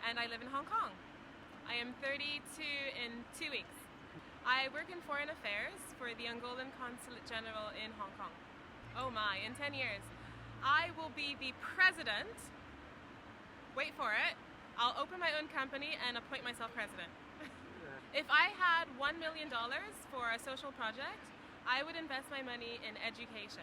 and I live in Hong Kong. I am 32 in 2 weeks. I work in foreign affairs for the Angolan Consulate General in Hong Kong. Oh my, in 10 years, I will be the president. Wait for it. I'll open my own company and appoint myself president. If I had $1 million for a social project, I would invest my money in education.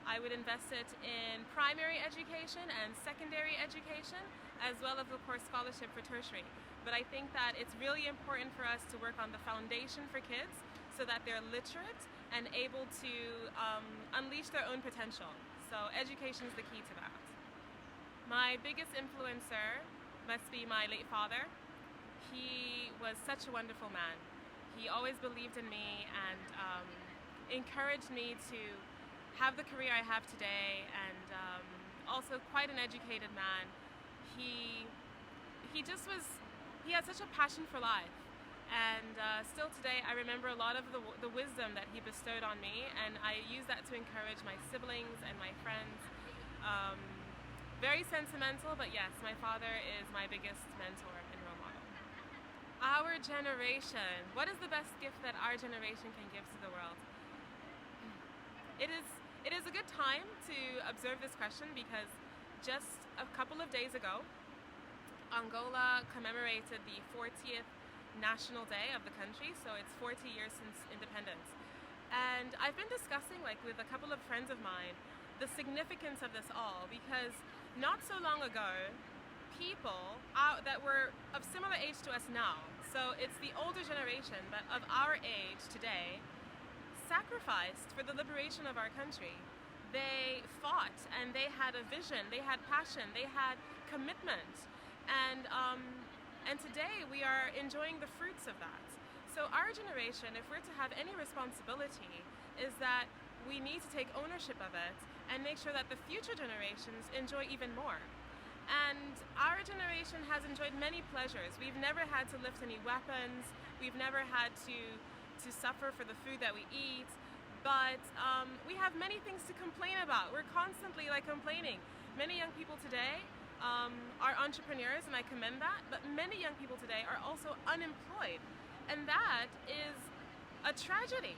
I would invest it in primary education and secondary education, as well as, of course, scholarship for tertiary. But I think that it's really important for us to work on the foundation for kids so that they're literate and able to unleash their own potential. So education is the key to that. My biggest influencer must be my late father. He was such a wonderful man. He always believed in me and encouraged me to have the career I have today, and also quite an educated man. He had such a passion for life, and still today I remember a lot of the wisdom that he bestowed on me, and I use that to encourage my siblings and my friends. Very sentimental, but yes, my father is my biggest mentor and role model. Our generation, what is the best gift that our generation can give to the world? It is a good time to observe this question because just a couple of days ago, Angola commemorated the 40th National Day of the country, so it's 40 years since independence. And I've been discussing with a couple of friends of mine the significance of this all, because not so long ago, people that were of similar age to us now, so it's the older generation, but of our age today, sacrificed for the liberation of our country. They fought and they had a vision, they had passion, they had commitment, and today we are enjoying the fruits of that. So our generation, if we're to have any responsibility, is that we need to take ownership of it and make sure that the future generations enjoy even more. And our generation has enjoyed many pleasures. We've never had to lift any weapons, we've never had to suffer for the food that we eat, but we have many things to complain about. We're constantly complaining. Many young people today are entrepreneurs, and I commend that, but many young people today are also unemployed, and that is a tragedy.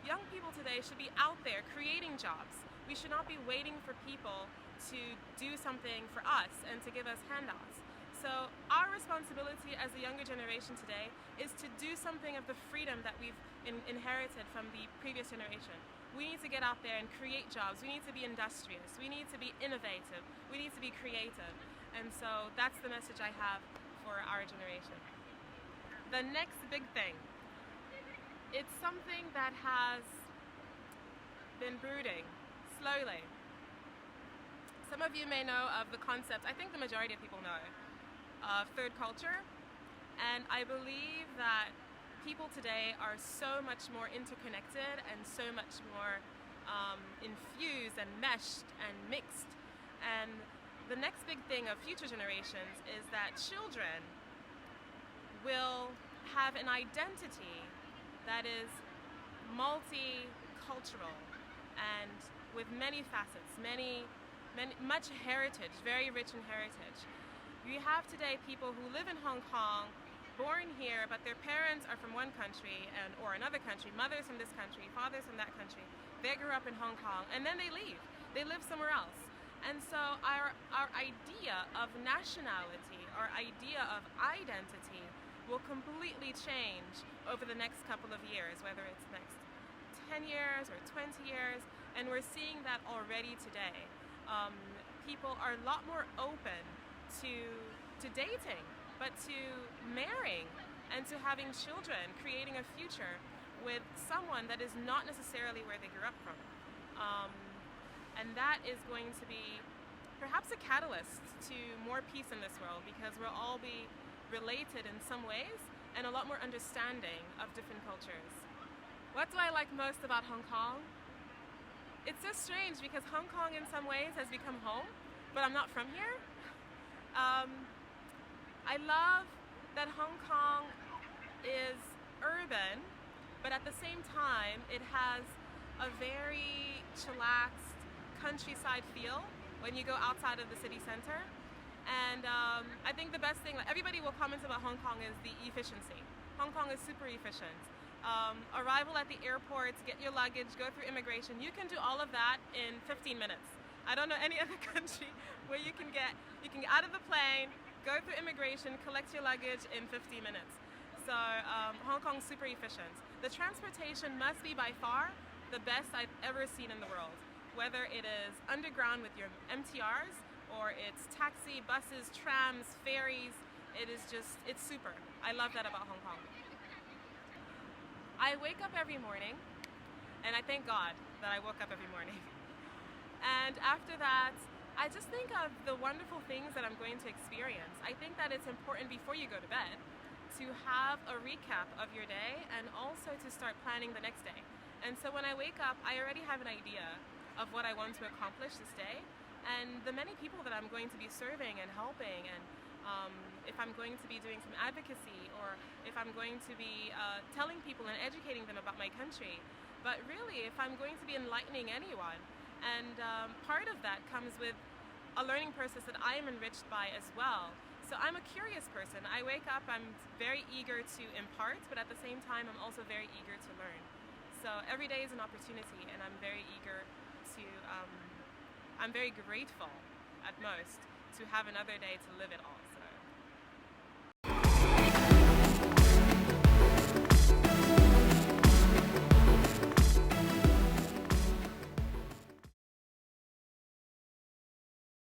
Young people today should be out there creating jobs. We should not be waiting for people to do something for us and to give us handouts. So our responsibility as the younger generation today is to do something of the freedom that we've inherited from the previous generation. We need to get out there and create jobs. We need to be industrious. We need to be innovative. We need to be creative. And so that's the message I have for our generation. The next big thing. It's something that has been brooding slowly. Some of you may know of the concept, I think the majority of people know, of third culture. And I believe that people today are so much more interconnected and so much more infused and meshed and mixed. And the next big thing of future generations is that children will have an identity that is multicultural and with many facets, much heritage, very rich in heritage. You have today people who live in Hong Kong, born here, but their parents are from one country or another country, mothers from this country, fathers from that country. They grew up in Hong Kong and then they leave. They live somewhere else. And so our idea of nationality, our idea of identity will completely change over the next couple of years, whether it's next 10 years or 20 years, and we're seeing that already today. People are a lot more open to dating, but to marrying and to having children, creating a future with someone that is not necessarily where they grew up from. And that is going to be perhaps a catalyst to more peace in this world, because we'll all be related in some ways and a lot more understanding of different cultures. What do I like most about Hong Kong? It's so strange because Hong Kong in some ways has become home, but I'm not from here. I love that Hong Kong is urban, but at the same time it has a very chillaxed countryside feel when you go outside of the city center. And I think the best thing, like, everybody will comment about Hong Kong is the efficiency. Hong Kong is super efficient. Arrival at the airport, get your luggage, go through immigration. You can do all of that in 15 minutes. I don't know any other country where you can get out of the plane, go through immigration, collect your luggage in 50 minutes. So Hong Kong's super efficient. The transportation must be by far the best I've ever seen in the world. Whether it is underground with your MTRs or it's taxi, buses, trams, ferries, it's super. I love that about Hong Kong. I wake up every morning, and I thank God that I woke up every morning. And after that, I just think of the wonderful things that I'm going to experience. I think that it's important before you go to bed to have a recap of your day and also to start planning the next day. And so when I wake up, I already have an idea of what I want to accomplish this day and the many people that I'm going to be serving and helping, and if I'm going to be doing some advocacy or if I'm going to be telling people and educating them about my country. But really, if I'm going to be enlightening anyone. And part of that comes with a learning process that I am enriched by as well. So I'm a curious person. I wake up, I'm very eager to impart, but at the same time, I'm also very eager to learn. So every day is an opportunity, and I'm very eager to, I'm very grateful at most to have another day to live it all.